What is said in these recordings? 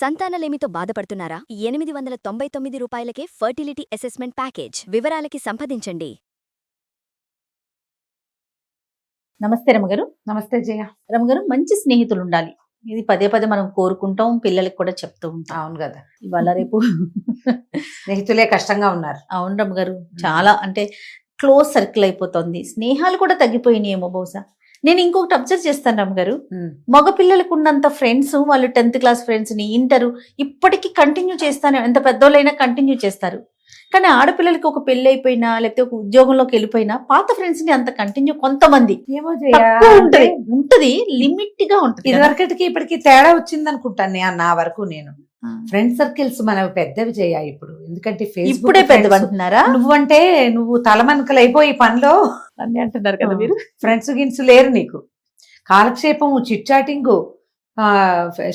సంతానలేమితో బాధపడుతున్నారా? 899 రూపాయలకే fertility assessment package. వివరాలకి సంప్రదించండి. నమస్తే రమగారు. నమస్తే జయ. రమగారు, మంచి స్నేహితులు ఉండాలి. ఇది పదే పదే మనం కోరుకుంటాం, పిల్లలకి కూడా చెప్తూ ఉంటాం. అవును కదా, ఇవాళ రేపు స్నేహితులే కష్టంగా ఉన్నారు. అవును రమగారు, చాలా అంటే క్లోజ్ సర్కిల్ అయిపోతుంది. స్నేహాలు కూడా తగ్గిపోయినాయేమో బహుశా. నేను ఇంకొకటి అబ్జర్వ్ చేస్తాను రమగారు, మగ పిల్లలకు ఉన్నంత ఫ్రెండ్స్ వాళ్ళు 10th క్లాస్ ఫ్రెండ్స్ ని ఇంటర్ ఇప్పటికీ కంటిన్యూ చేస్తాను, ఎంత పెద్దోళ్ళైనా కంటిన్యూ చేస్తారు. కానీ ఆడపిల్లలకి ఒక పెళ్లి అయిపోయినా లేకపోతే ఒక ఉద్యోగంలోకి వెళ్ళిపోయినా పాత ఫ్రెండ్స్ ని అంత కంటిన్యూ కొంతమంది ఏమో ఉంటది, లిమిట్ గా ఉంటది. ఇదివరకటికి ఇప్పటికి తేడా వచ్చింది అనుకుంటాను నా వరకు. నేను ఫ్రెండ్ సర్కిల్స్ మనవి పెద్దవి చేయ ఇప్పుడు, ఎందుకంటే ఇప్పుడే పెద్దవి అంటున్నారా? నువ్వు తలమనకలు అయిపోయి పనిలో అన్ని అంటున్నారు కదా మీరు. ఫ్రెండ్స్ గిన్స్ లేరు నీకు. కాలక్షేపము, చిట్ చాటింగ్,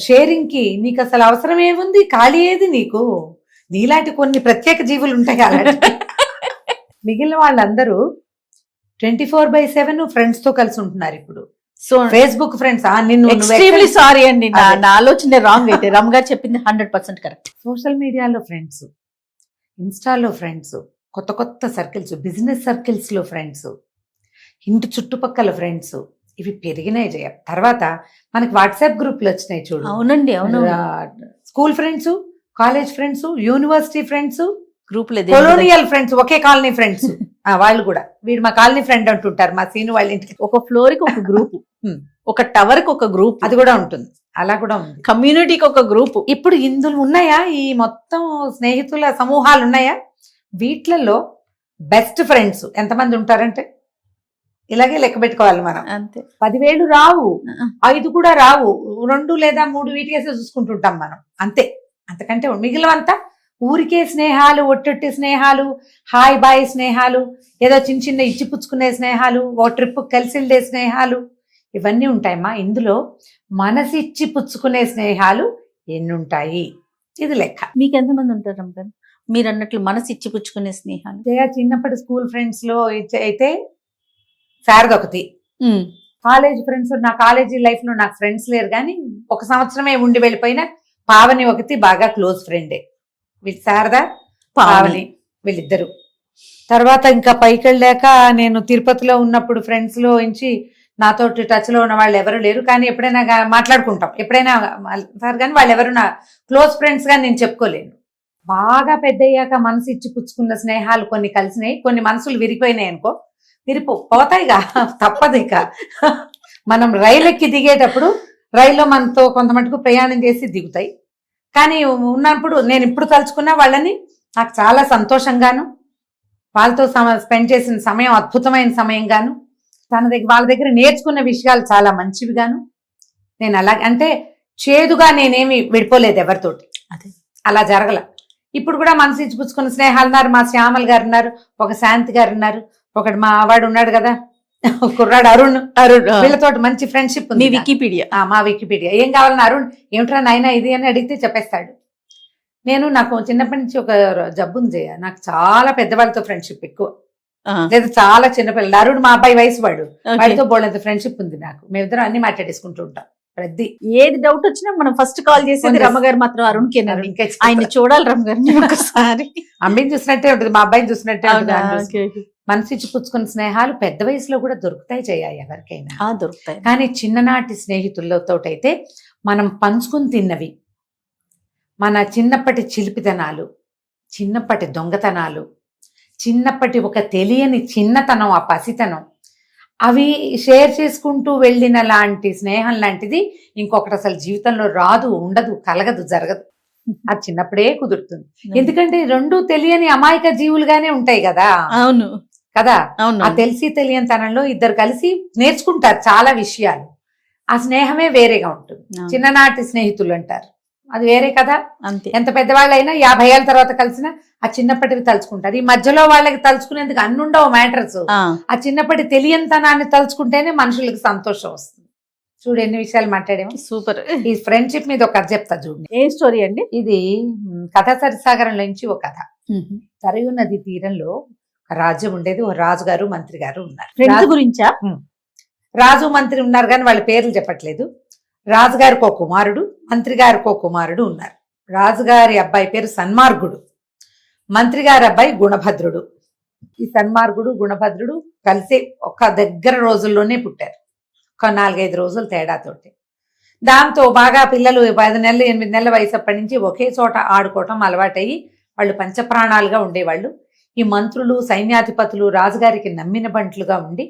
షేరింగ్ కి నీకు అసలు అవసరం ఏముంది? ఖాళీ ఏది నీకు? నీలాంటి కొన్ని ప్రత్యేక జీవులు ఉంటాయి అలాంటి. మిగిలిన వాళ్ళందరూ 24/7 ఫ్రెండ్స్ తో కలిసి ఉంటున్నారు ఇప్పుడు. So Facebook friends extremely sorry అండి, నా ఆలోచన రాంగ్ అయితే. రమ్ గారు చెప్పింది 100% కరెక్ట్. సోషల్ మీడియాలో ఫ్రెండ్స్, ఇన్స్టాలో ఫ్రెండ్స్, కొత్త కొత్త సర్కిల్స్, బిజినెస్ సర్కిల్స్ లో ఫ్రెండ్స్, ఇంటి చుట్టుపక్కల ఫ్రెండ్స్, ఇవి పెరిగినాయి జయ. తర్వాత మనకి వాట్సాప్ గ్రూప్లు వచ్చినాయి చూడు. అవునండి, అవును. School friends, college friends, university friends, group colonial friends, ఒకే కాలనీ ఫ్రెండ్స్. వాళ్ళు కూడా వీడు మా కాలనీ ఫ్రెండ్ అంటుంటారు. మా సీను వాళ్ళ ఇంటికి ఒక ఫ్లోర్ కి ఒక గ్రూప్, ఒక టవర్ కి ఒక గ్రూప్, అది కూడా ఉంటుంది. అలా కూడా ఉంది. కమ్యూనిటీకి ఒక గ్రూప్. ఇప్పుడు ఇందులో ఉన్నాయా ఈ మొత్తం స్నేహితుల సమూహాలు ఉన్నాయా? వీటిలలో బెస్ట్ ఫ్రెండ్స్ ఎంతమంది ఉంటారంటే ఇలాగే లెక్క పెట్టుకోవాలి మనం. అంతే. 10,000 రావు, 5 కూడా రావు, 2 లేదా 3 వీటికేసే చూసుకుంటుంటాం మనం. అంతే. అంతకంటే మిగిలినంతా ఊరికే స్నేహాలు, ఒట్టొట్టి స్నేహాలు, హాయ్ బాయ్ స్నేహాలు, ఏదో చిన్న చిన్న ఇచ్చిపుచ్చుకునే స్నేహాలు, ఓ ట్రిప్ కలిసి వెళ్ళే స్నేహాలు, ఇవన్నీ ఉంటాయమ్మా. ఇందులో మనసిచ్చి పుచ్చుకునే స్నేహాలు ఎన్నుంటాయి? ఇది లెక్క. మీకు ఎంతమంది ఉంటారు రమగారు? మీరు అన్నట్లు మనసు ఇచ్చి పుచ్చుకునే స్నేహాలు. చిన్నప్పటి స్కూల్ ఫ్రెండ్స్ లో అయితే శారదొకతి. కాలేజ్ ఫ్రెండ్స్, నా కాలేజీ లైఫ్ లో నాకు ఫ్రెండ్స్ లేరు, కానీ 1 సంవత్సరమే ఉండి వెళ్ళిపోయిన పావని ఒకటి బాగా క్లోజ్ ఫ్రెండే. వీళ్ళు శారద, పావని, వీళ్ళిద్దరు. తర్వాత ఇంకా పైకి వెళ్ళాక నేను తిరుపతిలో ఉన్నప్పుడు ఫ్రెండ్స్ లో నుంచి నాతో టచ్ లో ఉన్న వాళ్ళు ఎవరు లేరు, కానీ ఎప్పుడైనా మాట్లాడుకుంటాం, ఎప్పుడైనా సార్, కానీ వాళ్ళు ఎవరు నా క్లోజ్ ఫ్రెండ్స్ గా నేను చెప్పుకోలేను. బాగా పెద్దయ్యాక మనసు ఇచ్చి పుచ్చుకున్న స్నేహాలు కొన్ని కలిసినాయి, కొన్ని మనసులు విరిగిపోయినాయి అనుకో. పోతాయిగా, తప్పదు. ఇక మనం రైలు ఎక్కి దిగేటప్పుడు రైల్లో మనతో కొంత మటుకు ప్రయాణం చేసి దిగుతాయి, కానీ ఉన్నప్పుడు నేను ఇప్పుడు తలుచుకున్నా వాళ్ళని నాకు చాలా సంతోషంగాను, వాళ్ళతో స్పెండ్ చేసిన సమయం అద్భుతమైన సమయంగాను, వాళ్ళ దగ్గర నేర్చుకున్న విషయాలు చాలా మంచివిగాను, నేను అలా అంటే చేదుగా నేనేమి విడిపోలేదు ఎవరితోటి. అదే అలా జరగల. ఇప్పుడు కూడా మనసు ఇచ్చి పుచ్చుకున్న స్నేహాలు ఉన్నారు. మా శ్యామల్ గారు ఉన్నారు, ఒక శాంతి గారు ఉన్నారు, ఒకటి మా వాడు ఉన్నాడు కదా కుర్రాడు అరుణ్, వీళ్ళతో మంచి ఫ్రెండ్షిప్ ఉంది. మా వికీపీడియా ఏం కావాలని అరుణ్ ఏమిట్రా నాయన ఇది అని అడిగితే చెప్పేస్తాడు. నాకు చిన్నప్పటి నుంచి ఒక జబ్బు ఉంది, నాకు చాలా పెద్దవాళ్ళతో ఫ్రెండ్షిప్ ఎక్కువ, లేదా చాలా చిన్నపిల్లలు. అరుణ్ మా అబ్బాయి వయసు వాడితో బోళ్ళంత ఫ్రెండ్షిప్ ఉంది నాకు. మేమిద్దరం అన్ని మాట్లాడేసుకుంటూ ఉంటాం. ప్రతి ఏది డౌట్ వచ్చినా మనం ఫస్ట్ కాల్ చేసేది రమ్మగారు మాత్రం అరుణ్ కే. ఆయన చూడాలి రమ్మగారిని ఒకసారి. అమ్మాయిని చూసినట్టే ఉంటుంది, మా అబ్బాయిని చూసినట్టే ఉంటుంది. మనసిచ్చి పుచ్చుకున్న స్నేహాలు పెద్ద వయసులో కూడా దొరుకుతాయి చేయాలి ఎవరికైనా, దొరుకుతాయి. కానీ చిన్ననాటి స్నేహితులతోటైతే మనం పంచుకుని తిన్నవి, మన చిన్నప్పటి చిలిపితనాలు, చిన్నప్పటి దొంగతనాలు, చిన్నప్పటి ఒక తెలియని చిన్నతనం, ఆ పసితనం, అవి షేర్ చేసుకుంటూ వెళ్ళిన లాంటి స్నేహం లాంటిది ఇంకొకటి అసలు జీవితంలో రాదు, ఉండదు, కలగదు, జరగదు. అది చిన్నప్పుడే కుదురుతుంది. ఎందుకంటే 2 తెలియని అమాయక జీవులుగానే ఉంటాయి కదా. అవును కదా. అవును. ఆ తెలిసి తెలియని తనంలో ఇద్దరు కలిసి నేర్చుకుంటారు చాలా విషయాలు. ఆ స్నేహమే వేరేగా ఉంటుంది. చిన్ననాటి స్నేహితులు అంటారు, అది వేరే కదా. అంతే. ఎంత పెద్దవాళ్ళైనా 50 ఏళ్ళ తర్వాత కలిసినా ఆ చిన్నప్పటివి తలుచుకుంటారు. ఈ మధ్యలో వాళ్ళకి తలుచుకునేందుకు అన్నుండవు మ్యాటర్స్. ఆ చిన్నప్పటి తెలియనితనాన్ని తలుచుకుంటేనే మనుషులకు సంతోషం వస్తుంది. చూడు ఎన్ని విషయాలు మాట్లాడేమో. సూపర్. ఈ ఫ్రెండ్షిప్ మీద ఒక కథ చెప్తా చూడండి. ఏ స్టోరీ అండి ఇది? కథ సరిసాగరం నుంచి ఒక కథ. సరయూ నది తీరంలో రాజ్యం ఉండేది. ఓ రాజుగారు, మంత్రి గారు ఉన్నారు. ఫ్రెండ్స్ గురించా? రాజు మంత్రి ఉన్నారు కానీ వాళ్ళ పేర్లు చెప్పట్లేదు. రాజుగారికి ఒక కుమారుడు, మంత్రి గారికి ఒక కుమారుడు ఉన్నారు. రాజుగారి అబ్బాయి పేరు సన్మార్గుడు, మంత్రి గారి అబ్బాయి గుణభద్రుడు. ఈ సన్మార్గుడు గుణభద్రుడు కలిసి ఒక దగ్గర రోజుల్లోనే పుట్టారు, ఒక 4-5 రోజుల తేడాతోటి. దాంతో బాగా పిల్లలు 10 నెలలు 8 నెలల వయసు అప్పటి నుంచి ఒకే చోట ఆడుకోవటం అలవాటయ్యి వాళ్ళు పంచప్రాణాలుగా ఉండేవాళ్ళు. ఈ మంత్రులు సైన్యాధిపతులు రాజుగారికి నమ్మిన బంట్లుగా ఉండి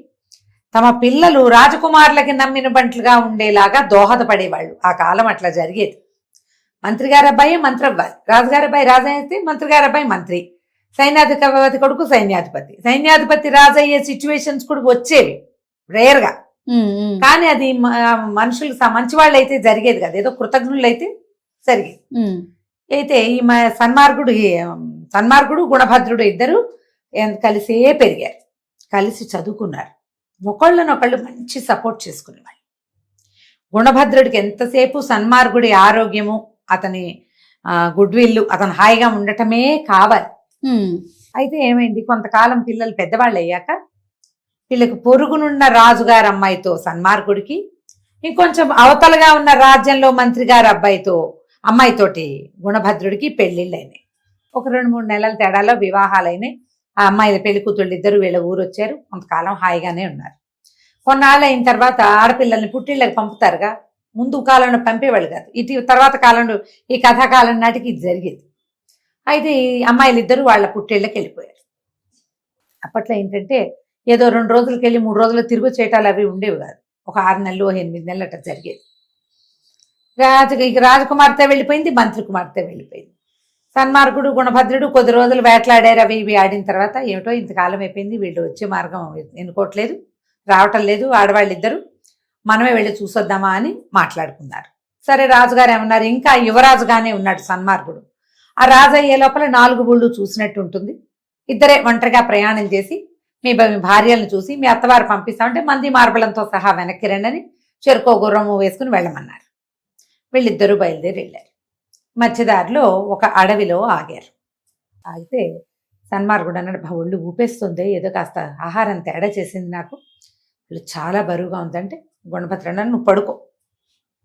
తమ పిల్లలు రాజకుమారులకి నమ్మిన బంట్లుగా ఉండేలాగా దోహదపడేవాళ్ళు. ఆ కాలం అట్లా జరిగేది. మంత్రి గారి అబ్బాయి మంత్రి అవ్వాలి, రాజుగారి అబ్బాయి రాజు అయితే మంత్రి గారి అబ్బాయి మంత్రి, సైన్యాధిపతి కొడుకు సైన్యాధిపతి, సైన్యాధిపతి రాజు అయ్యే సిచ్యువేషన్స్ కూడా వచ్చేవి రేర్గా. కానీ అది మనుషులు మంచి వాళ్ళు అయితే జరిగేది కదా, ఏదో కృతజ్ఞులు అయితే జరిగేది. అయితే ఈ సన్మార్గుడు గుణభద్రుడు ఇద్దరు కలిసే పెరిగారు, కలిసి చదువుకున్నారు, ఒకళ్ళనొకళ్ళు మంచి సపోర్ట్ చేసుకునేవాళ్ళు. గుణభద్రుడికి ఎంతసేపు సన్మార్గుడి ఆరోగ్యము, అతని గుడ్ విల్, అతను హాయిగా ఉండటమే కావాలి. అయితే ఏమైంది, కొంతకాలం పిల్లలు పెద్దవాళ్ళు అయ్యాక వీళ్ళకి పొరుగునున్న రాజుగారి అమ్మాయితో సన్మార్గుడికి, ఇంకొంచెం అవతలగా ఉన్న రాజ్యంలో మంత్రి గారి అమ్మాయితోటి గుణభద్రుడికి పెళ్లిళ్ళు అయినాయి. ఒక 2-3 నెలల తేడాలో వివాహాలైనాయి. ఆ అమ్మాయిల పెళ్లి కూతుళ్ళు ఇద్దరు వీళ్ళ ఊరు వచ్చారు, కొంతకాలం హాయిగానే ఉన్నారు. కొన్నాళ్ళు అయిన తర్వాత ఆడపిల్లల్ని పుట్టిళ్ళకి పంపుతారుగా, ముందు కాలంలో పంపేవాళ్ళు కాదు, ఇటు తర్వాత కాలంలో ఈ కథాకాలం నాటికి ఇది జరిగేది. అయితే ఈ అమ్మాయిలు ఇద్దరు వాళ్ళ పుట్టిళ్ళకి వెళ్ళిపోయారు. అప్పట్లో ఏంటంటే ఏదో 2 రోజులకి వెళ్ళి 3 రోజులు తిరుగు చేయటాలు అవి ఉండేవి కాదు, ఒక 6 నెలలు 8 నెలలు అట్లా జరిగేది. రాజకుమార్తె వెళ్ళిపోయింది, మంత్రి కుమార్తె వెళ్ళిపోయింది. సన్మార్గుడు గుణభద్రుడు కొద్ది రోజులు వేటలాడారు, అవి ఇవి ఆడిన తర్వాత ఏమిటో ఇంతకాలం అయిపోయింది, వీళ్ళు వచ్చే మార్గం ఎన్నుకోవట్లేదు, రావటం లేదు, ఆడవాళ్ళిద్దరూ మనమే వెళ్ళి చూసొద్దామా అని మాట్లాడుకున్నారు. సరే, రాజుగారు ఏమన్నారు, ఇంకా యువరాజుగానే ఉన్నాడు సన్మార్గుడు, ఆ రాజు అయ్యే లోపల 4 ఊళ్ళు చూసినట్టు ఉంటుంది, ఇద్దరే ఒంటరిగా ప్రయాణం చేసి మీ భార్యలను చూసి మీ అత్తవారు పంపిస్తామంటే మంది మార్బలంతో సహా వెనక్కి రండని చెరుకో గుర్రము వేసుకుని వెళ్ళమన్నారు. వీళ్ళిద్దరూ బయలుదేరి వెళ్ళారు. మధ్యదారిలో ఒక అడవిలో ఆగారు. ఆగితే సన్మార్గుడు అన్నాడు, ఒళ్ళు ఊపేస్తుంది, ఏదో కాస్త ఆహారం తేడా చేసింది నాకు, వాళ్ళు చాలా బరువుగా ఉందంటే, గుణభద్ర అన్నాడు, నువ్వు పడుకో,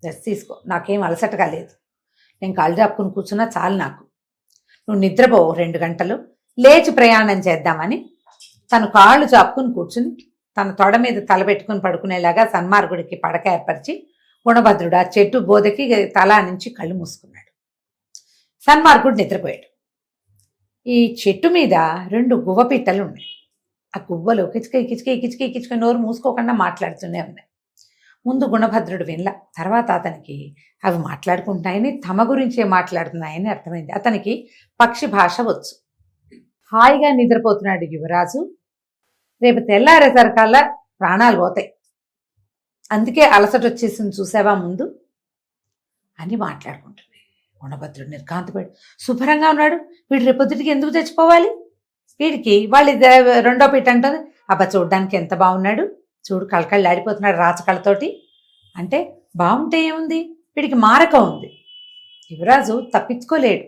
రెస్ట్ తీసుకో, నాకేం అలసటగా లేదు, నేను కాళ్ళు చాపుకుని కూర్చున్నా చాలు నాకు, నువ్వు నిద్రపో 2 గంటలు, లేచి ప్రయాణం చేద్దామని తను కాళ్ళు చాపుకుని కూర్చుని తన తొడ మీద తలబెట్టుకుని పడుకునేలాగా సన్మార్గుడికి పడక ఏర్పరిచి గుణభద్రుడు ఆ చెట్టు బోధకి తల నుంచి కళ్ళు మూసుకున్నాడు. సన్మార్గుడు నిద్రపోయాడు. ఈ చెట్టు మీద 2 గువ్వ పిట్టలు ఉన్నాయి. ఆ గువ్వలు కిచక నోరు మూసుకోకుండా మాట్లాడుతూనే ఉన్నాయి. ముందు గుణభద్రుడు వినలా, తర్వాత అతనికి అవి మాట్లాడుకుంటాయని, తమ గురించే మాట్లాడుతున్నాయని అర్థమైంది. అతనికి పక్షి భాష వచ్చు. హాయిగా నిద్రపోతున్నాడు యువరాజు. రేపు తెల్లారేసరికల్లా ప్రాణాలు పోతాయి, అందుకే అలసట వచ్చేసింది చూసావా ముందు అని మాట్లాడుకుంటుంది. గుణభద్రుడు నిర్కాంతపడి, శుభ్రంగా ఉన్నాడు, వీడు రేపొద్దుటికి ఎందుకు చచ్చిపోవాలి, వీడికి వాళ్ళు 2వ పిట్ట అంటుంది, అబ్బా చూడ్డానికి ఎంత బాగున్నాడు, చూడు కళకళ్ళాడిపోతున్నాడు రాచకళతోటి అంటే, బాగుంటే ఏముంది, వీడికి మారకం ఉంది, యువరాజు తప్పించుకోలేడు,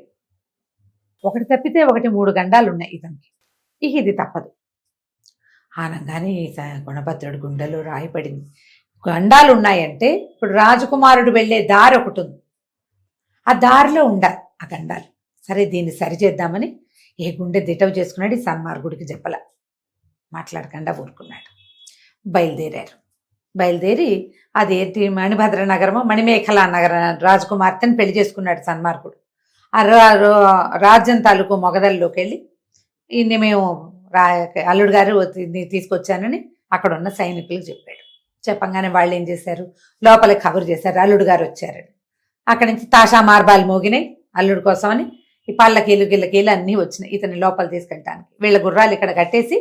ఒకటి తప్పితే ఒకటి 3 గండాలు ఉన్నాయి ఇతనికి, ఇది తప్పదు ఆనంగానే గుణభద్రుడు గుండెలో రాయిపడింది. గండాలు ఉన్నాయంటే ఇప్పుడు రాజకుమారుడు వెళ్ళే దారి ఒకటి ఉంది, ఆ దారిలో ఉండాలి ఆ గండాలు. సరే, దీన్ని సరిచేద్దామని ఏ గుండె దిటవు చేసుకున్నాడు. ఈ సన్మార్గుడికి చెప్పల, మాట్లాడకుండా ఊరుకున్నాడు. బయలుదేరి అదేంటి మణిభద్ర నగరమో మణిమేఖలా నగర రాజకుమార్తెని పెళ్లి చేసుకున్నాడు సన్మార్గుడు. ఆ రాజ్యం తాలూకు మొగదల్లోకి వెళ్ళి, ఇన్ని మేము అల్లుడు గారు తీసుకొచ్చానని అక్కడ ఉన్న సైనికులకు చెప్పాడు. చెప్పంగానే వాళ్ళు ఏం చేశారు, లోపలికి కబురు చేశారు, అల్లుడు గారు వచ్చారని. అక్కడి నుంచి తాషా మార్బాలు మోగినాయి అల్లుడు కోసమని. ఈ పళ్ళకీలు గిళ్ళకీలు అన్నీ వచ్చినాయి ఇతని లోపల తీసుకెళ్ళటానికి. వీళ్ళ గుర్రాలు ఇక్కడ కట్టేసి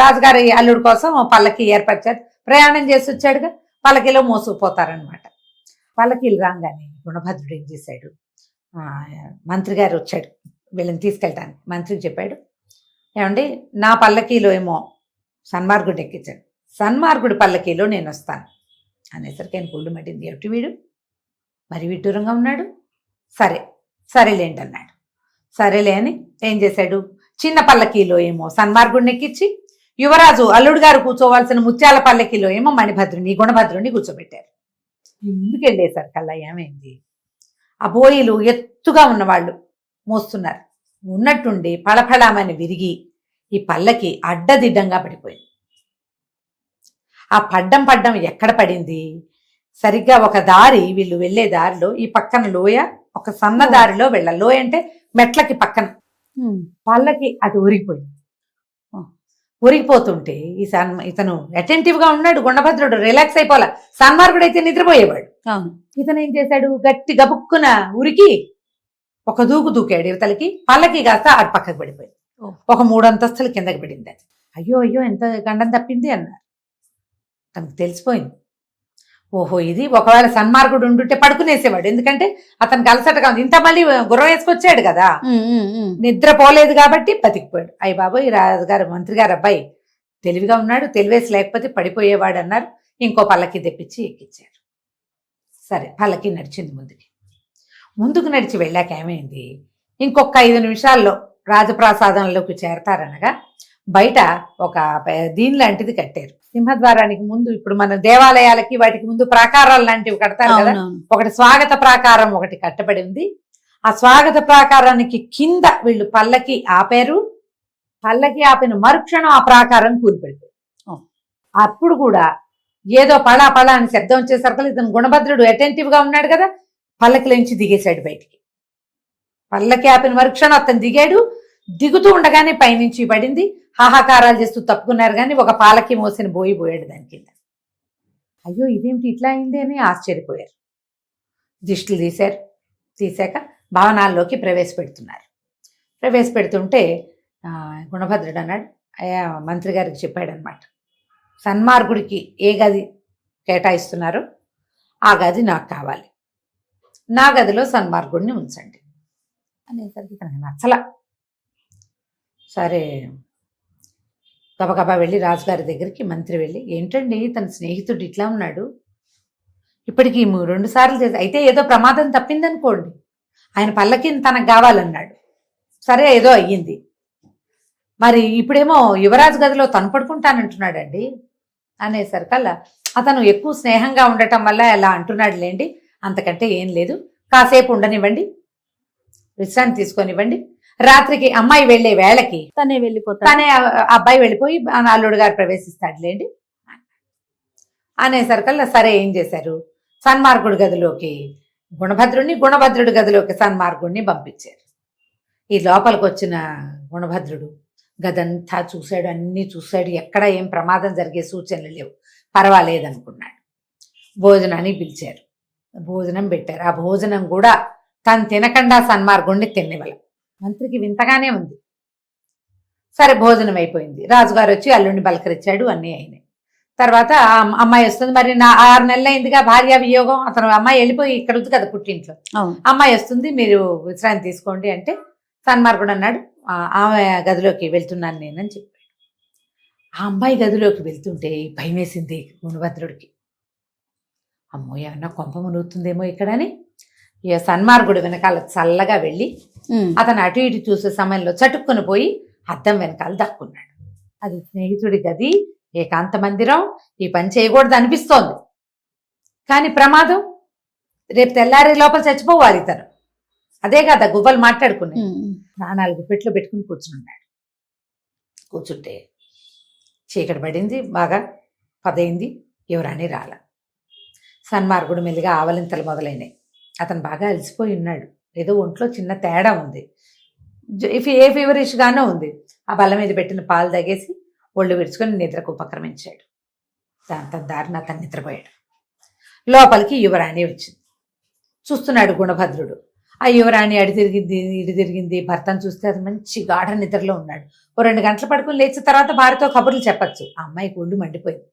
రాజుగారి అల్లుడు కోసం పల్లకి ఏర్పరిచారు. ప్రయాణం చేసి వచ్చాడుగా, పల్లకీలో మోసుకుపోతారనమాట. పల్లకీలు రాగానే గుణభద్రుడు ఏం చేశాడు, మంత్రి గారు వచ్చాడు వీళ్ళని తీసుకెళ్ళటానికి. మంత్రికి చెప్పాడు, ఏమండి నా పల్లకీలో ఏమో సన్మార్గుడు ఎక్కించాడు, సన్మార్గుడి పల్లకీలో నేను వస్తాను అనేసరికి ఆయన గుళ్ళు మట్టింది. ఎట్టి వీడు మరి విడ్డూరంగా ఉన్నాడు, సరేలేండి అన్నాడు. సరేలే అని ఏం చేశాడు, చిన్న పల్లకీలో ఏమో సన్మార్గుడిని ఎక్కించి యువరాజు అల్లుడు గారు కూర్చోవలసిన ముత్యాల పల్లకీలో ఏమో గుణభద్రుని కూర్చోబెట్టారు. ఈ ముందుకు వెళ్ళేసరికల్లా ఏమైంది, ఆ బోయిలు ఎత్తుగా ఉన్నవాళ్ళు మోస్తున్నారు, ఉన్నట్టుండి పళఫళామని విరిగి ఈ పల్లకి అడ్డదిడ్డంగా పడిపోయింది. ఆ పడ్డం ఎక్కడ పడింది, సరిగ్గా ఒక దారి, వీళ్ళు వెళ్ళే దారిలో ఈ పక్కన లోయ, ఒక సన్న దారిలో వెళ్ళాలి. లోయ అంటే మెట్లకి పక్కన పల్లకి అటు ఊరిగిపోయింది. ఊరిగిపోతుంటే ఇతను అటెంటివ్ గా ఉన్నాడు, గుణభద్రుడు రిలాక్స్ అయిపోలా. సన్మార్గుడు అయితే నిద్రపోయేవాడు. ఇతను ఏం చేశాడు, గట్టి గబుక్కున ఉరికి ఒక దూకాడు యువతలకి. పల్లకి కాస్త అటు పక్కకు పడిపోయింది. ఒక 3 అంతస్తులు కిందకి పడింది. అది అయ్యో అయ్యో ఎంత గండం తప్పింది అన్నారు. తనకు తెలిసిపోయింది, ఓహో ఇది ఒకవేళ సన్మార్గుడు ఉండుంటే పడుకునేసేవాడు. ఎందుకంటే అతనికి అలసటగా ఉంది, ఇంత మళ్ళీ గుర్రం వేసుకొచ్చాడు కదా, నిద్రపోలేదు కాబట్టి బతికిపోయాడు. అయ్య బాబోయ్, రాజుగారు మంత్రి గారు అబ్బాయి తెలివిగా ఉన్నాడు, తెలివేసి లేకపోతే పడిపోయేవాడు అన్నారు. ఇంకో పల్లకి తెప్పించి ఎక్కించారు. సరే పల్లకి నడిచింది ముందుకు నడిచి వెళ్ళాక ఏమైంది, ఇంకొక 5 నిమిషాల్లో రాజప్రాసాదంలోకి చేరతారనగా బయట ఒక దీని లాంటిది కట్టారు. సింహద్వారానికి ముందు ఇప్పుడు మన దేవాలయాలకి వాటికి ముందు ప్రాకారాలు లాంటివి కడతారు కదా, ఒకటి స్వాగత ప్రాకారం ఒకటి కట్టబడి ఉంది. ఆ స్వాగత ప్రాకారానికి కింద వీళ్ళు పల్లకి ఆపారు. పల్లకి ఆపిన మరుక్షణం ఆ ప్రాకారం కూలిపడిపోయింది. అప్పుడు కూడా ఏదో పళా అని శబ్దం వచ్చేసరికి ఇతను గుణభద్రుడు అటెంటివ్ గా ఉన్నాడు కదా, పల్లకిలోంచి దిగేశాడు బయటికి. పల్లకి ఆపిన మరుక్షణం అతను దిగాడు. దిగుతూ ఉండగానే పైనుంచి పడింది. హాహాకారాలు చేస్తూ తప్పుకున్నారు, కానీ ఒక పాలకి మోసిన పోయాడు దాని కింద. అయ్యో ఇదేమిటి ఇట్లా అయింది అని ఆశ్చర్యపోయారు. దిష్టిలు తీశాక భవనాల్లోకి ప్రవేశపెడుతుంటే గుణభద్రుడు అన్నాడు, అయ్యా మంత్రి గారికి చెప్పాడనమాట, సన్మార్గుడికి ఏ గది కేటాయిస్తున్నారో ఆ గది నాకు కావాలి, నా గదిలో సన్మార్గుడిని ఉంచండి అనేసరికి తనకు నచ్చల. సరే గబగబా వెళ్ళి రాజుగారి దగ్గరికి మంత్రి వెళ్ళి, ఏంటండి తన స్నేహితుడు ఇట్లా ఉన్నాడు, ఇప్పటికీ 2 సార్లు చేసి, అయితే ఏదో ప్రమాదం తప్పిందనుకోండి, ఆయన పల్లకిని తనకు కావాలన్నాడు, సరే ఏదో అయ్యింది, మరి ఇప్పుడేమో యువరాజు గదిలో తను పడుకుంటానంటున్నాడండి అనేసరికల్లా అతను ఎక్కువ స్నేహంగా ఉండటం వల్ల ఎలా అంటున్నాడు లేండి, అంతకంటే ఏం లేదు, కాసేపు ఉండనివ్వండి, విశ్రాంతి తీసుకొనివ్వండి, రాత్రికి అమ్మాయి వెళ్లే వేళకి తనే అబ్బాయి వెళ్ళిపోయి అల్లుడు గారు ప్రవేశిస్తాడులేండి అనేసరికల్లా సరే ఏం చేశారు, సన్మార్గుడి గదిలోకి గుణభద్రుడి గదిలోకి సన్మార్గుడిని పంపించారు. ఈ లోపలికి వచ్చిన గుణభద్రుడు గదంతా చూశాడు, అన్నీ చూశాడు, ఎక్కడ ఏం ప్రమాదం జరిగే సూచనలు లేవు, పర్వాలేదనుకున్నాడు. భోజనాన్ని పిలిచారు, భోజనం పెట్టారు. ఆ భోజనం కూడా తను తినకుండా సన్మార్గుడిని తిన్నివ్వల. మంత్రికి వింతగానే ఉంది. సరే భోజనం అయిపోయింది, రాజుగారు వచ్చి అల్లుడిని బలకరించాడు, అన్నీ అయినాయి. తర్వాత అమ్మాయి వస్తుంది, మరి 6 నెలలు అయిందిగా భార్య వియోగం, అతను అమ్మాయి వెళ్ళిపోయి ఇక్కడ ఉంది కదా పుట్టింట్లో, అమ్మాయి వస్తుంది మీరు విశ్రాంతి తీసుకోండి అంటే సన్మార్గుడు అన్నాడు, ఆమె గదిలోకి వెళ్తున్నాను నేనని చెప్పాడు. ఆ అమ్మాయి గదిలోకి వెళ్తుంటే భయం వేసింది గుణభద్రుడికి. అమ్మో ఏమన్నా కొంప మునుగుతుందేమో ఇక్కడని ఇక సన్మార్గుడు వెనకాల చల్లగా వెళ్ళి అతను అటు ఇటు చూసే సమయంలో చటుక్కుని పోయి అద్దం వెనకాల దక్కున్నాడు. అది స్నేహితుడి గది, ఏకాంత మందిరం, ఈ పని చేయకూడదు అనిపిస్తోంది, కానీ ప్రమాదం, రేపు తెల్లారే లోపల చచ్చిపోవాలి ఇతను, అదే కదా గువ్వలు మాట్లాడుకున్నాయి. ప్రాణాలు గుప్పెట్లో పెట్టుకుని కూర్చుంటే చీకటి పడింది, బాగా 10 అయింది, ఎవరని రాల. సన్మార్గుడు మెల్లిగా ఆవలింతలు మొదలైనాయి. అతను బాగా అలసిపోయి ఉన్నాడు, ఏదో ఒంట్లో చిన్న తేడా ఉంది, ఏ ఫీవరిష్గానో ఉంది. ఆ బల్ల మీద పెట్టిన పాలు తాగేసి ఒళ్ళు విడుచుకొని నిద్రకు ఉపక్రమించాడు. దాంతో దారిన అతను నిద్రపోయాడు. లోపలికి యువరాణి వచ్చింది. చూస్తున్నాడు గుణభద్రుడు. ఆ యువరాణి అడి తిరిగింది, భర్తను చూస్తే అది మంచి గాఢ నిద్రలో ఉన్నాడు. ఓ 2 గంటలు పడుకుని లేచిన తర్వాత భార్యతో కబుర్లు చెప్పచ్చు. ఆ అమ్మాయికి ఒళ్ళు మండిపోయింది,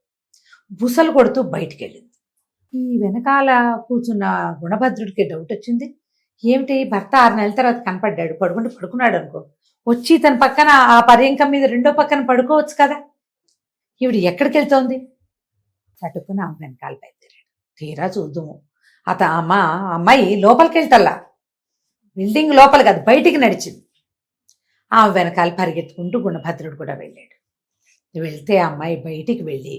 బుసలు కొడుతూ బయటికి వెళ్ళింది. ఈ వెనకాల కూర్చున్న గుణభద్రుడికి డౌట్ వచ్చింది, ఏమిటి భర్త 6 నెలల తర్వాత కనపడ్డాడు, పడుకున్నాడు అనుకో, వచ్చి తన పక్కన ఆ పర్యంకం మీద రెండో పక్కన పడుకోవచ్చు కదా, ఈవిడ ఎక్కడికి వెళ్తోంది, చటుక్కుని ఆమె వెనకాల బయలుదేరాడు. తీరా చూద్దాము అమ్మాయి లోపలికి వెళ్తల్లా, బిల్డింగ్ లోపల కాదు బయటికి నడిచింది. ఆమె వెనకాల పరిగెత్తుకుంటూ గుణభద్రుడు కూడా వెళ్ళాడు. వెళ్తే ఆ అమ్మాయి బయటికి వెళ్ళి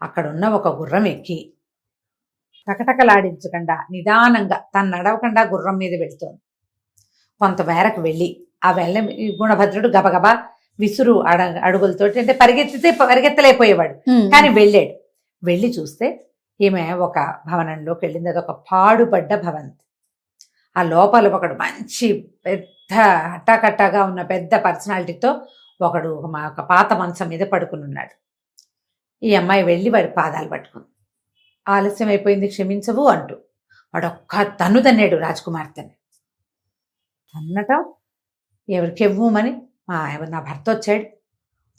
అక్కడున్న ఒక గుర్రం ఎక్కి టకటకలాడించకుండా నిదానంగా తను నడవకుండా గుర్రం మీద వెళ్తోంది. కొంతమేరకు వెళ్ళి ఆ గుణభద్రుడు గబగబా విసురు అడుగులతోటి, అంటే పరిగెత్తలేకపోయేవాడు, కానీ వెళ్ళాడు. వెళ్ళి చూస్తే ఈమె ఒక భవనంలోకి వెళ్ళింది. అది ఒక పాడుపడ్డ భవంతి. ఆ లోపల ఒకడు మంచి పెద్ద అట్టాకట్టాగా ఉన్న పెద్ద పర్సనాలిటీతో ఒకడు ఒక పాత మంచం మీద పడుకుని ఉన్నాడు. ఈ అమ్మాయి వెళ్ళి వాడి పాదాలు పట్టుకుంది. ఆలస్యం అయిపోయింది, క్షమించవు అంటూ. వాడు ఒక్క తన్ను తన్నాడు రాజకుమార్తెని. తన్నటం ఎవరికెవ్వమని నా భర్త వచ్చాడు.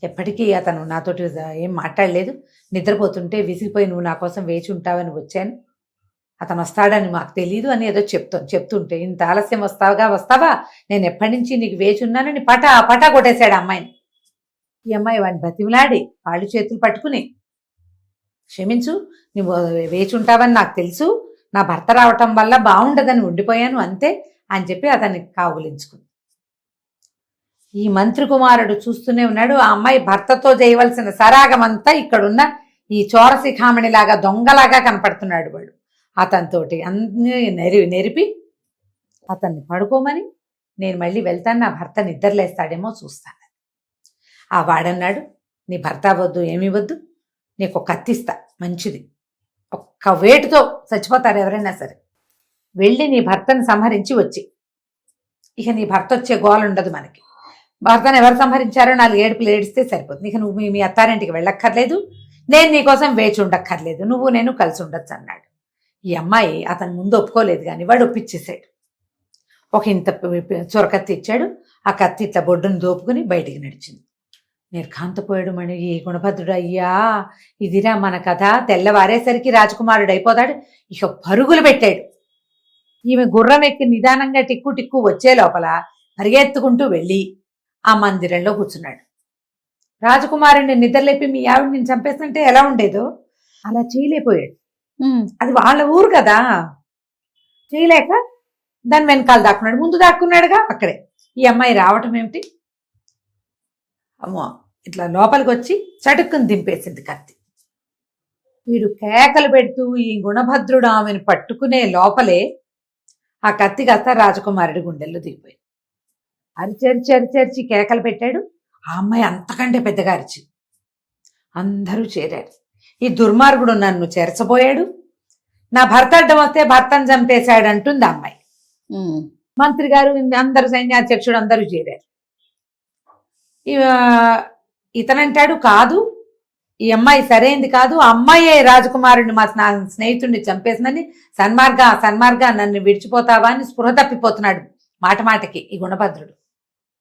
ఎప్పటికీ అతను నాతోటి ఏం మాట్లాడలేదు. నిద్రపోతుంటే విసిగిపోయి నువ్వు నా కోసం వేచి ఉంటావని వచ్చాను. అతను వస్తాడని మాకు తెలీదు అని ఏదో చెప్తుంటే, ఇంత ఆలస్యం వస్తావా, నేను ఎప్పటి నుంచి నీకు వేచి ఉన్నానని పటా కొట్టేశాడు అమ్మాయిని. ఈ అమ్మాయి వాడిని బతిమిలాడి కాళ్ళు చేతులు పట్టుకుని, క్షమించు, నువ్వు వేచి ఉంటావని నాకు తెలుసు, నా భర్త రావటం వల్ల బాగుండదని ఉండిపోయాను అంతే అని చెప్పి అతన్ని కావులించుకుంది. ఈ మంత్రి కుమారుడు చూస్తూనే ఉన్నాడు. ఆ అమ్మాయి భర్తతో చేయవలసిన సరాగమంతా ఇక్కడున్న ఈ చోరశిఖామణిలాగా దొంగలాగా కనపడుతున్నాడు వాడు. అతనితోటి అన్ని నెరిపి అతన్ని పడుకోమని, నేను మళ్ళీ వెళ్తాను, నా భర్త నిద్రలేస్తాడేమో చూస్తాను. ఆ వాడన్నాడు, నీ భర్త వద్దు, ఏమీ వద్దు, నీకు ఒక కత్తిస్తా, మంచిది, ఒక్క వేటుతో చచ్చిపోతారు ఎవరైనా సరే, వెళ్ళి నీ భర్తను సంహరించి వచ్చి, ఇక నీ భర్త వచ్చే గోల ఉండదు మనకి. భర్తను ఎవరు సంహరించారో 4 ఏడుపులు ఏడిస్తే సరిపోతుంది. ఇక నువ్వు మీ అత్తారింటికి వెళ్ళక్కర్లేదు, నేను నీకోసం వేచి ఉండక్కర్లేదు, నువ్వు నేను కలిసి ఉండొచ్చు అన్నాడు. ఈ అమ్మాయి అతని ముందు ఒప్పుకోలేదు, కానీ వాడు ఒప్పించేశాడు. ఒక ఇంత చొరకత్తి ఇచ్చాడు. ఆ కత్తి ఇట్లా బొడ్డును దోపుకుని బయటికి నడిచింది. నిర్ఘాంతపోయాడు మణి. ఈ గుణభద్రుడు, అయ్యా ఇదిరా మన కథ, తెల్లవారేసరికి రాజకుమారుడు అయిపోతాడు. ఇక పరుగులు పెట్టాడు. ఈమె గుర్రం ఎక్కి నిదానంగా టిక్కు వచ్చే లోపల పరిగెత్తుకుంటూ వెళ్ళి ఆ మందిరంలో కూర్చున్నాడు. రాజకుమారుడిని నిద్రలేపి మీ ఆవిడ నేను చంపేస్తుంటే ఎలా ఉండేదో అలా చేయలేకపోయాడు. అది వాళ్ళ ఊరు కదా, చేయలేక దాని వెనకాల దాక్కున్నాడు. ముందు దాక్కున్నాడుగా అక్కడే. ఈ అమ్మాయి రావటం ఏమిటి, అమ్మో ఇట్లా లోపలికి వచ్చి చటుక్కుని దింపేసింది కత్తి. వీడు కేకలు పెడుతూ ఈ గుణభద్రుడు ఆమెను పట్టుకునే లోపలే ఆ కత్తి కాస్త రాజకుమారుడి గుండెల్లో దిగిపోయింది. అరిచి కేకలు పెట్టాడు. ఆ అమ్మాయి అంతకంటే పెద్దగా అరిచి అందరూ చేరారు. ఈ దుర్మార్గుడు నన్ను చెరచబోయాడు, నా భర్త అడ్డం వస్తే భర్తను చంపేశాడు అంటుంది ఆ అమ్మాయి. మంత్రి గారు, అందరూ, సైన్యాధ్యక్షుడు అందరూ చేరారు. ఇతనంటాడు, కాదు ఈ అమ్మాయి సరైంది కాదు, ఆ అమ్మాయే రాజకుమారుడిని మా స్నేహితుడిని చంపేసిందని, సన్మార్గ నన్ను విడిచిపోతావా అని స్పృహ తప్పిపోతున్నాడు మాటకి ఈ గుణభద్రుడు.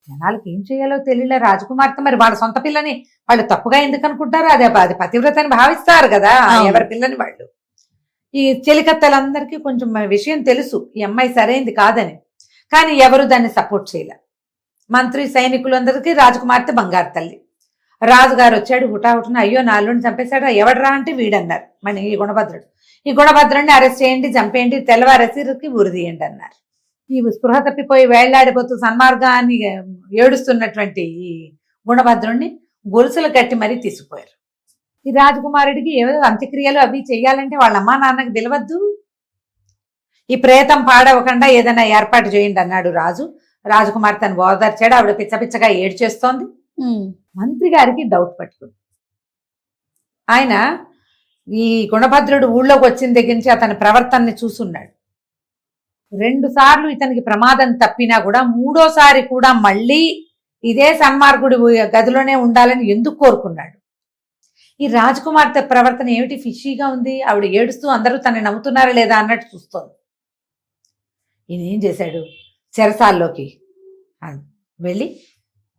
జనాలకు ఏం చేయాలో తెలియలే. రాజకుమార్తె మరి వాళ్ళ సొంత పిల్లని వాళ్ళు తప్పుగా ఎందుకు అనుకుంటారు, అది పతివ్రతని భావిస్తారు కదా ఎవరి పిల్లని వాళ్ళు. ఈ చెలికత్తలందరికీ కొంచెం విషయం తెలుసు ఈ అమ్మాయి సరైంది కాదని, కానీ ఎవరు దాన్ని సపోర్ట్ చేయలే. మంత్రి సైనికులందరికీ రాజకుమార్తె బంగారు తల్లి. రాజుగారు వచ్చాడు హుటాహుటిన, అయ్యో నా అల్లుడిని చంపేశాడు, ఎవడరా అంటే వీడన్నారు మన ఈ గుణభద్రుడు. ఈ గుణభద్రుడిని అరెస్ట్ చేయండి, చంపేయండి, తెల్లవారేసరికి ఉరిదీయండి అన్నారు. ఈ స్పృహ తప్పిపోయి వేళ్లాడిపోతూ సన్మార్గాన్ని ఏడుస్తున్నటువంటి ఈ గుణభద్రుడిని గొలుసులు కట్టి మరీ తీసుకుపోయారు. ఈ రాజకుమారుడికి ఏదో అంత్యక్రియలు అవి చెయ్యాలంటే వాళ్ళ అమ్మా నాన్నకు తెలియవద్దు. ఈ ప్రేతం పాడవకుండా ఏదైనా ఏర్పాటు చేయండి అన్నాడు రాజు. రాజకుమార్తెను ఓదార్చాడు. ఆవిడ పిచ్చపిచ్చగా ఏడ్చేస్తోంది. మంత్రి గారికి డౌట్ పట్టుకుంది. ఆయన ఈ గుణభద్రుడు ఊళ్ళోకి వచ్చిన దగ్గర నుంచి అతని ప్రవర్తనని చూసున్నాడు. 2 సార్లు ఇతనికి ప్రమాదం తప్పినా కూడా 3వసారి కూడా మళ్ళీ ఇదే సన్మార్గుడి గదిలోనే ఉండాలని ఎందుకు కోరుకున్నాడు? ఈ రాజకుమార్తె ప్రవర్తన ఏమిటి ఫిషీగా ఉంది. ఆవిడ ఏడుస్తూ అందరూ తనని నమ్ముతున్నారా లేదా అన్నట్టు చూస్తోంది. ఈయన ఏం చేశాడు, చెరసాల్లోకి వెళ్ళి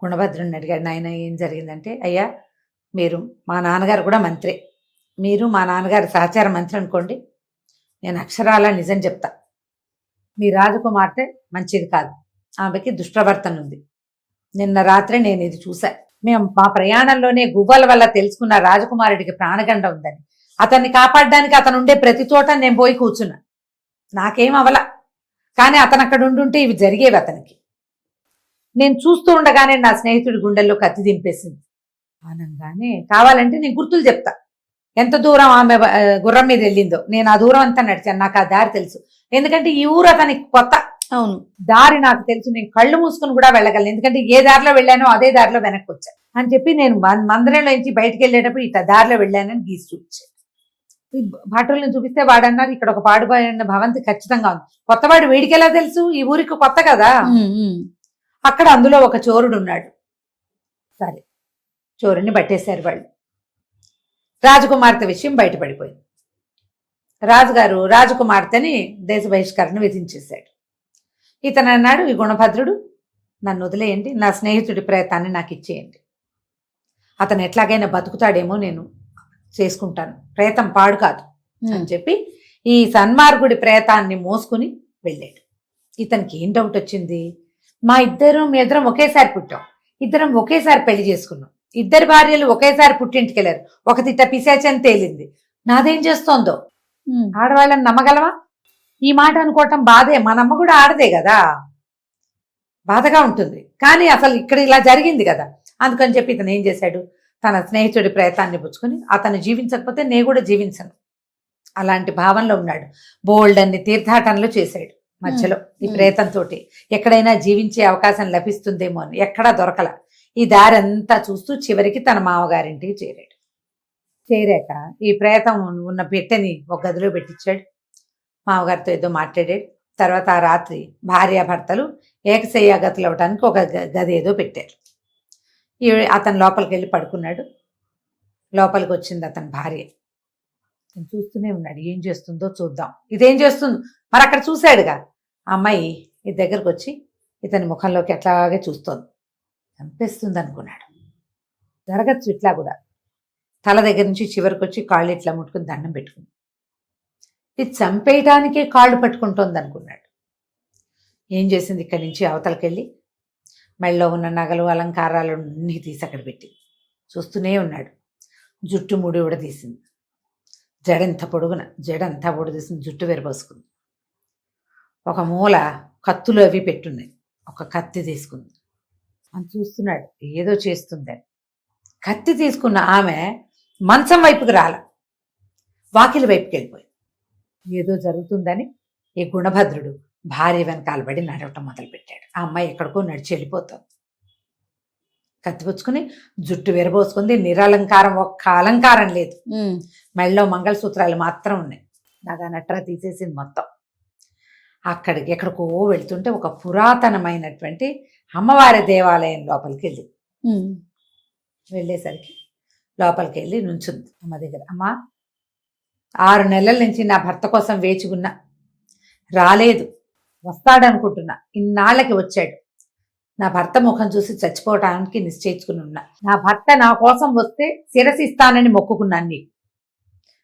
గుణభద్రుడిని అడిగాడు, నాయన ఏం జరిగిందంటే, అయ్యా మీరు మా నాన్నగారు కూడా మంత్రే, మీరు మా నాన్నగారి సహచార మంత్రి అనుకోండి, నేను అక్షరాల నిజం చెప్తా, మీ రాజకుమార్తె మంచిది కాదు, ఆమెకి దుష్టవర్తన ఉంది. నిన్న రాత్రే నేను ఇది చూసా. మేము మా ప్రయాణంలోనే గువ్వల వల్ల తెలుసుకున్న రాజకుమారుడికి ప్రాణగండ ఉందని. అతన్ని కాపాడడానికి అతను ఉండే ప్రతి చోట నేను పోయి కూర్చున్నా. నాకేం అవల, కానీ అతను అక్కడ ఉండుంటే ఇవి జరిగేవి అతనికి. నేను చూస్తూ ఉండగానే నా స్నేహితుడి గుండెల్లో కత్తి దింపేసింది. అనగానే కావాలంటే నేను గుర్తులు చెప్తా, ఎంత దూరం ఆమె గుర్రం మీద వెళ్ళిందో, నేను ఆ దూరం అంతా నడిచాను, నాకు ఆ దారి తెలుసు. ఎందుకంటే ఈ ఊరు అతనికి కొత్త, అవును. దారి నాకు తెలుసు, నేను కళ్ళు మూసుకుని కూడా వెళ్ళగలను, ఎందుకంటే ఏ దారిలో వెళ్ళానో అదే దారిలో వెనక్కి వచ్చాను అని చెప్పి నేను మందిరంలో నుంచి బయటికి వెళ్ళేటప్పుడు ఇట్లా దారిలో వెళ్ళానని గీసి చూపించాను. ఈ భటుల్ని చూపిస్తే వాడన్నారు ఇక్కడ ఒక పాడుపడిన భవంతి ఖచ్చితంగా ఉంది. కొత్తవాడు వీడికెలా తెలుసు, ఈ ఊరికి కొత్త కదా. అక్కడ అందులో ఒక చోరుడు ఉన్నాడు. సరే, చోరుని పట్టేశారు వాళ్ళు. రాజకుమార్తె విషయం బయటపడిపోయింది. రాజుగారు రాజకుమార్తెని దేశ బహిష్కరణ విధించేశాడు. ఇతను అన్నాడు, ఈ గుణభద్రుడు నన్ను వదిలేయండి, నా స్నేహితుడి ప్రేతాన్ని నాకు ఇచ్చేయండి, అతను ఎట్లాగైనా బతుకుతాడేమో, నేను చేసుకుంటాను, ప్రేతం పాడు కాదు అని చెప్పి ఈ సన్మార్గుడి ప్రేతాన్ని మోసుకుని వెళ్ళాడు. ఇతనికి ఏం డౌట్ వచ్చింది, మీ ఇద్దరం ఒకేసారి పుట్టాం, ఇద్దరం ఒకేసారి పెళ్లి చేసుకున్నాం, ఇద్దరు భార్యలు ఒకేసారి పుట్టింటికి వెళ్ళారు, ఒకటి ఇట్ట పిశాచని తేలింది, నాదేం చేస్తోందో, ఆడవాళ్ళని నమ్మగలవా? ఈ మాట అనుకోవటం బాధే, మనమ్మ కూడా ఆడదే కదా, బాధగా ఉంటుంది. కానీ అసలు ఇక్కడ ఇలా జరిగింది కదా, అందుకని చెప్పి ఇతను ఏం చేశాడు, తన స్నేహితుడి ప్రేతాన్ని పుచ్చుకొని అతను జీవించకపోతే నేను కూడా జీవించను అలాంటి భావంలో ఉన్నాడు. బోల్డ్ అన్ని తీర్థాటనలు చేశాడు మధ్యలో ఈ ప్రేతంతో, ఎక్కడైనా జీవించే అవకాశం లభిస్తుందేమో అని, ఎక్కడా దొరకల. ఈ దారంతా చూస్తూ చివరికి తన మామగారింటికి చేరాడు. చేరాక ఈ ప్రేతం ఉన్న పెట్టెని ఒక గదిలో పెట్టించాడు, మామగారితో ఏదో మాట్లాడాడు. తర్వాత ఆ రాత్రి భార్యాభర్తలు ఏకశయ్య గతులు అవ్వడానికి ఒక గది ఏదో పెట్టారు. అతను లోపలికి వెళ్ళి పడుకున్నాడు. లోపలికి వచ్చింది అతని భార్య. చూస్తూనే ఉన్నాడు, ఏం చేస్తుందో చూద్దాం, ఇదేం చేస్తుందో. మరి అక్కడ చూశాడుగా, ఆ అమ్మాయి ఈ దగ్గరకు వచ్చి ఇతని ముఖంలోకి ఎట్లాగే చూస్తోంది, చంపేస్తుంది అనుకున్నాడు. జరగచ్చు ఇట్లా కూడా. తల దగ్గర నుంచి చివరికి వచ్చి కాళ్ళు ఇట్లా ముట్టుకుని దండం పెట్టుకుంది. ఇది చంపేయటానికే కాళ్ళు పట్టుకుంటోంది అనుకున్నాడు. ఏం చేసింది, ఇక్కడి నుంచి అవతలకి వెళ్ళి మెళ్ళలో ఉన్న నగలు అలంకారాలు అన్నీ తీసి అక్కడ పెట్టి చూస్తూనే ఉన్నాడు. జుట్టు ముడి కూడా తీసింది, జడంతా పొడుగు తీసింది, జుట్టు విరబోసుకుంది. ఒక మూల కత్తులు అవి పెట్టున్నాయి, ఒక కత్తి తీసుకుంది. అని చూస్తున్నాడు, ఏదో చేస్తుందని. కత్తి తీసుకున్న ఆమె మంచం వైపుకి రాల, వాకిలి వైపుకి వెళ్ళిపోయింది. ఏదో జరుగుతుందని ఈ గుణభద్రుడు భార్య వెనకాల పడి నడవటం మొదలుపెట్టాడు. ఆ అమ్మాయి ఎక్కడికో నడిచి వెళ్ళిపోతాం. కత్తిపుచ్చుకుని జుట్టు విరబోసుకుంది, నిరలంకారం, ఒక్క అలంకారం లేదు, మెళ్ళలో మంగళసూత్రాలు మాత్రం ఉన్నాయి, నగా నట్రా తీసేసింది మొత్తం. అక్కడికి ఎక్కడికో వెళ్తుంటే ఒక పురాతనమైనటువంటి అమ్మవారి దేవాలయం లోపలికి వెళ్ళేసరికి లోపలికి వెళ్ళి నుంచుంది అమ్మ దగ్గర. అమ్మా, 6 నెలల నుంచి నా భర్త కోసం వేచి ఉన్నా, రాలేదు, వస్తాడనుకుంటున్నా, ఇన్నాళ్ళకి వచ్చాడు. నా భర్త ముఖం చూసి చచ్చిపోవటానికి నిశ్చయించుకుని ఉన్నా. నా భర్త నా కోసం వస్తే శిరస్సు ఇస్తానని మొక్కుకున్నాను నీకు.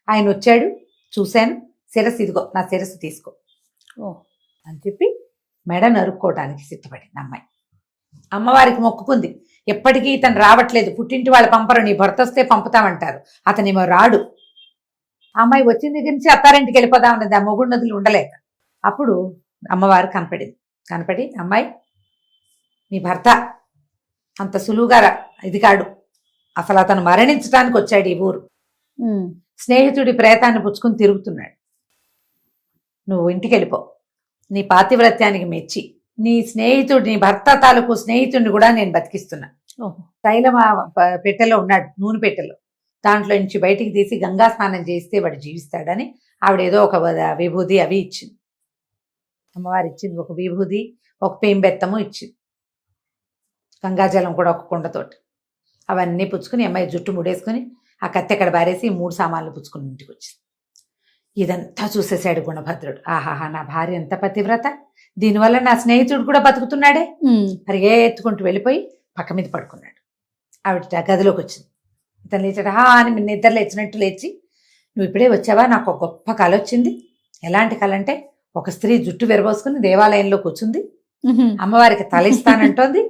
ఆయన వచ్చాడు, చూశాను, శిరస్సు ఇదిగో, నా శిరస్సు తీసుకో అని చెప్పి మెడ నరుక్కోవడానికి సిద్ధపడింది అమ్మాయి. అమ్మవారికి మొక్కుకుంది, ఎప్పటికీ ఇతను రావట్లేదు, పుట్టింటి వాళ్ళు పంపరు, నీ భర్త వస్తే పంపుతామంటారు, అతనేమో రాడు. అమ్మాయి వచ్చిన దగ్గర నుంచి అత్తారింటికి వెళ్ళిపోదామన్నది, ఆ మొగుడు నదులు ఉండలేక. అప్పుడు అమ్మవారు కనపడి, అమ్మాయి, నీ భర్త అంత సులువుగా ఇది కాడు, అసలు అతను మరణించడానికి వచ్చాడు ఈ ఊరు, స్నేహితుడి ప్రేతాన్ని పుచ్చుకుని తిరుగుతున్నాడు, నువ్వు ఇంటికి వెళ్ళిపో. నీ పాతివ్రత్యానికి మెచ్చి నీ భర్త తాలూకు స్నేహితుడిని కూడా నేను బతికిస్తున్నా. తైలం పెట్టెలో ఉన్నాడు, నూనె పెట్టెలో, దాంట్లో నుంచి బయటికి తీసి గంగా స్నానం చేస్తే వాడు జీవిస్తాడని ఆవిడ ఏదో ఒక విభూది అవి ఇచ్చింది. అమ్మవారు ఇచ్చింది ఒక విభూది, ఒక పేంబెత్తము ఇచ్చింది, గంగాజలం కూడా ఒక కుండతోటి. అవన్నీ పుచ్చుకుని అమ్మాయి జుట్టు ముడేసుకుని ఆ కత్తి అక్కడ బారేసి 3 సామాన్లు పుచ్చుకుని ఇంటికి వచ్చింది. ఇదంతా చూసేశాడు గుణభద్రుడు. ఆహాహా, నా భార్య ఎంత పతివ్రత, దీనివల్ల నా స్నేహితుడు కూడా బతుకుతున్నాడే. పరిగెత్తుకుంటూ వెళ్ళిపోయి పక్క మీద పడుకున్నాడు. ఆవిడ గదిలోకి వచ్చింది. ఇతను లేచాడు, అని నిద్ర లేచినట్టు లేచి, నువ్వు ఇప్పుడే వచ్చావా, నాకు ఒక గొప్ప కల వచ్చింది. ఎలాంటి కల అంటే, ఒక స్త్రీ జుట్టు విరబోసుకుని దేవాలయంలో కూర్చుంది, అమ్మవారికి తల ఇస్తానంటోంది,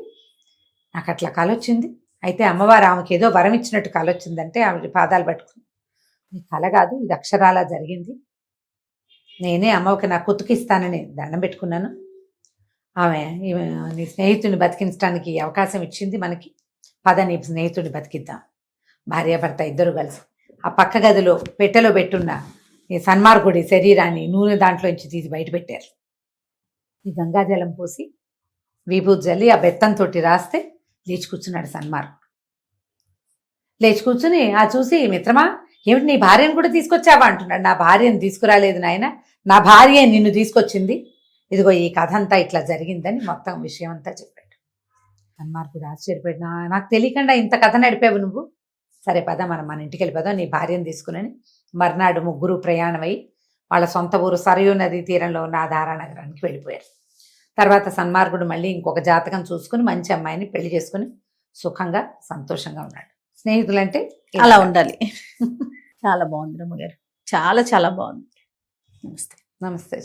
నాకు అట్లా కల వచ్చింది. అయితే అమ్మవారు ఆమెకి ఏదో వరం ఇచ్చినట్టు కల వచ్చిందంటే ఆమె పాదాలు పట్టుకుని, నీ కల కాదు, ఇది అక్షరాలా జరిగింది, నేనే అమ్మకి నా కుతుకిస్తానని దండం పెట్టుకున్నాను, ఆమె నీ స్నేహితుడిని బతికించడానికి అవకాశం ఇచ్చింది మనకి, పద నీ స్నేహితుడిని బతికిద్దాం. భార్యాభర్త ఇద్దరు కలిసి ఆ పక్క గదిలో పెట్టెలో పెట్టున్న ఈ సన్మార్గుడి శరీరాన్ని నూనె దాంట్లోంచి తీసి బయట పెట్టారు. ఈ గంగాజలం పోసి విభూతి జల్లి ఆ బెత్తంతో రాస్తే లేచి కూర్చున్నాడు సన్మార్గుడు. లేచి కూర్చుని చూసి, మిత్రమా ఏమిటి నీ భార్యను కూడా తీసుకొచ్చావా అంటున్నాడు. నా భార్యను తీసుకురాలేదు నాయన, నా భార్య నిన్ను తీసుకొచ్చింది, ఇదిగో ఈ కథ అంతా ఇట్లా జరిగిందని మొత్తం విషయం అంతా చెప్పాడు. సన్మార్గుడు ఆశ్చర్యపడి, నాకు తెలియకుండా ఇంత కథ నడిపావు నువ్వు, సరే పద మనం మన ఇంటికి వెళ్ళిపోదాం నీ భార్యను తీసుకుని. మర్నాడు ముగ్గురు ప్రయాణమై వాళ్ళ సొంత ఊరు సరయూ నదీ తీరంలో ఉన్న దారానగరానికి వెళ్ళిపోయారు. తర్వాత సన్మార్గుడు మళ్ళీ ఇంకొక జాతకం చూసుకుని మంచి అమ్మాయిని పెళ్లి చేసుకుని సుఖంగా సంతోషంగా ఉన్నాడు. స్నేహితులంటే అలా ఉండాలి. చాలా బాగుంది రమ్మగారు, చాలా చాలా బాగుంది. నమస్తే. నమస్తే.